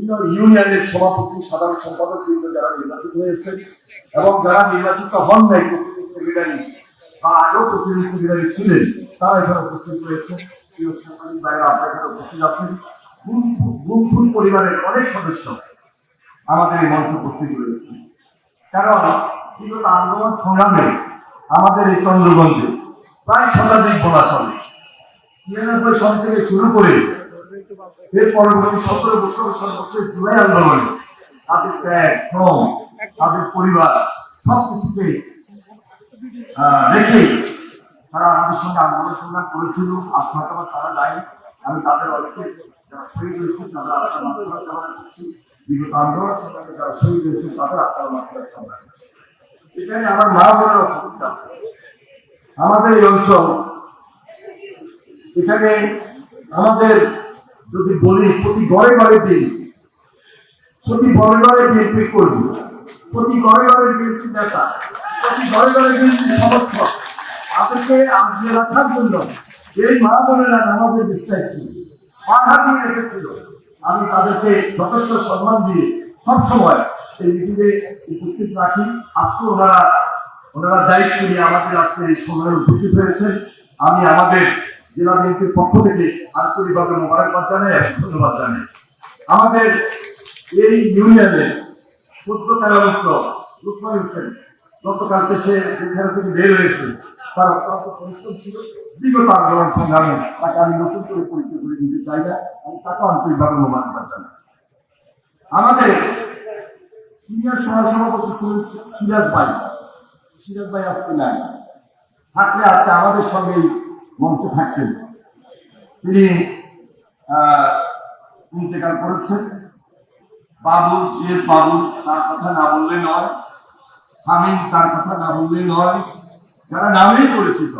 বিভিন্ন ইউনিয়নের সভাপতি সাধারণ সম্পাদক কিন্তু যারা নির্বাচিত হয়েছে এবং যারা নির্বাচিত হন নাই প্রেসিডেন্ট সেক্রেটারি বা আগেও প্রেসিডেন্ট সেক্রেটারি ছিলেন তারা এখানে উপস্থিত রয়েছে। প্রিয় সাংবাদিক ভাইরা আপনারা এখানে উপস্থিত আছেন। গুমফুল পরিবারের অনেক সদস্য আমাদের এই মঞ্চে উপস্থিত রয়েছে। কারণ বিগত আন্দোলন সংগ্রামে আমাদের এই চন্দ্রগঞ্জে প্রায় শতাধিক বলা চলে ৯৬ সাল থেকে শুরু করে এর পরবর্তী ১৭ বছর সর্বশেষ জুলাই আন্দোলনে তাদের ত্যাগ শ্রম তাদের পরিবার সবকিছুকে রেখে তারা আমাদের সঙ্গে আন্দোলন সংগ্রাম করেছিল। আজ হয়তো তারা নাই, আমি তাদের অনেকে যারা শহীদ হয়েছে তাদের আত্মার মাত্রা কামনা করছি। বিগত আন্দোলন সংগ্রামে যারা শহীদ হয়েছে তাদের আত্মার মাত্রা কামনা করছি। এখানে আমার মা বোনেরা উপস্থিত আছে। আমাদের এই অঞ্চল এখানে আমাদের যদি বলি প্রতি ঘরে ঘরে দিন, প্রতি ঘরে ঘরে বিএনপি কর্মী, প্রতি ঘরে ঘরে বিএনপি নেতা, প্রতি ঘরে ঘরে বিএনপি সমর্থক, তাদেরকে আগলে রাখার জন্য এই মা বোনেরা নামাজের বিশ্বাস ছিল, বাধা দিয়ে রেখেছিল। আমি তাদেরকে যথেষ্ট সম্মান দিয়ে সবসময় এই মিটিংয়ে উপস্থিত রাখি। আজকে ওনারা দায়িত্ব নিয়ে আমাদের আজকে এই সময়ে উপস্থিত হয়েছেন। আমি আমাদের জেলা বিএনপির পক্ষ থেকে আন্তরিকভাবে মোবারকবাদ জানাই এবং ধন্যবাদ জানাই। আমাদের এই ইউনিয়নের সদ্য কারামুক্ত লুকমান হোসেন গতকালকে সে যেখানে থেকে বের হয়েছে তার অত্যন্ত পরিশ্রম ছিল বিগত আন্দোলন সংগ্রামে। তাকে আমি নতুন করে পরিচয় করে দিতে চাই না, আমি তাকে আন্তরিকভাবে মোবারকবাদ জানাই। আমাদের সিনিয়র সহসভাপতি ছিলেন সিরাজ ভাই আজকে নাই, থাকলে আজকে আমাদের সঙ্গেই মঞ্চে থাকতেন। তিনি ইন্তেকাল করেছেন। বাবুল তার কথা না বললে নয়, হামিদ তার কথা না বললে নয়, যারা নামেই পরিচিত।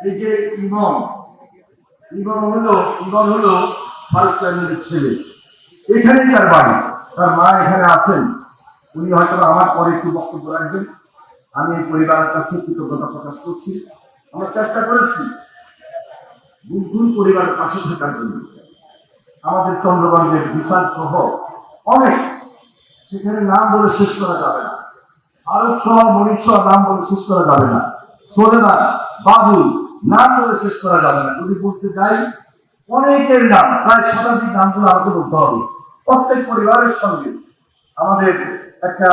এই যে ইমন হলো ফারুক চেয়ারম্যানের ছেলে, এখানেই তার বাড়ি, তার মা এখানে আছেন। উনি হয়তো আমার পরে একটু বক্তব্য রাখবেন। আমি এই পরিবারের কাছে কৃতজ্ঞতা প্রকাশ করছি। আমরা চেষ্টা করেছি গুমফুল পরিবারের পাশে থাকার জন্য। আমাদের চন্দ্রগঞ্জের জিসান সহ অনেক, সেখানে নাম বলে শেষ করা যাবে না, ফারুক সহ মনির সহ নাম বলে শেষ করা যাবে না, সোলেমান বাবুল নাম বলে শেষ করা যাবে না। যদি বলতে যাই অনেকের নাম, প্রায় শতাধিক নামগুলো আমাকে বলতে হবে। প্রত্যেক পরিবারের সঙ্গে আমাদের একটা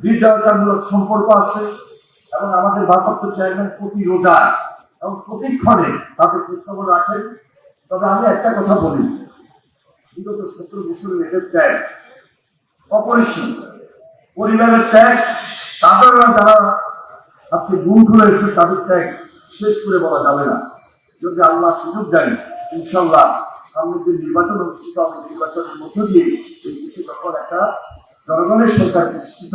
হৃদয়তামূলক সম্পর্ক আছে এবং আমাদের ভারপ্রাপ্ত চেয়ারম্যান প্রতি রোজায় এবং প্রতিক্ষণে তাদের খোঁজখবর রাখেন। তবে আমি একটা কথা বলি, বিগত ৭০ বছরের এদের ত্যাগ অপরিসীম, পরিবারের ত্যাগ, তাদেররা যারা আজকে গুমফুল হয়েছে তাদের ত্যাগ শেষ করে বলা যাবে না। যদি আল্লাহ সুযোগ দেন ইনশাল্লাহ সামনের যে নির্বাচন অনুষ্ঠিত হবে, নির্বাচনের মধ্য দিয়ে এই দেশে যখন একটা জনগণের সরকার প্রতিষ্ঠিত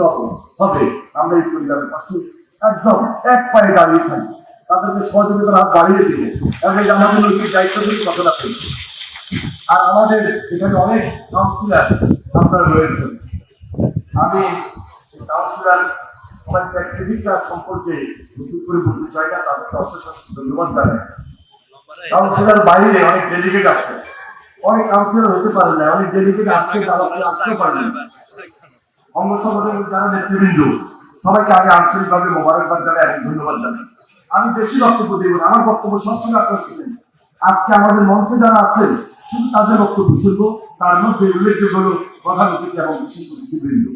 হবে, আমরা এই পরিবারের পাশে একদম এক পায়ে দাঁড়িয়ে থাকি, তাদেরকে সহযোগিতার হাত বাড়িয়ে দিব এবং আমাদের নৈতিক দায়িত্ব দিয়ে কথাটা বলছি। আর আমাদের এখানে অনেক কাউন্সিলর আপনারা রয়েছেন। আমি কাউন্সিলর সবাই ক্রেডিটটা সম্পর্কে নতুন করে বলতে চাই না, তাদেরকে অশেষ ধন্যবাদ জানাই। কাউন্সিলর বাইরে অনেক ডেলিগেট আছে, অনেক কাউন্সিলর হতে পারেন না, অনেক ডেলিগেট আসতেও পারেন না। অঙ্গ সংগঠনের যারা নেতৃবৃন্দ সবাইকে আগে আন্তরিকভাবে মোবারকবাদ জানাই এবং ধন্যবাদ জানাই। আমি বেশি বক্তব্য দেব না, আমার বক্তব্য সবসময় আপনারা শুনেন। আজকে আমাদের মঞ্চে যারা আছেন শুধু তাদের বক্তব্য শুনবো, তার মধ্যে উল্লেখযোগ্য হল প্রধান অতিথি এবং বিশেষ অতিথিবৃন্দ।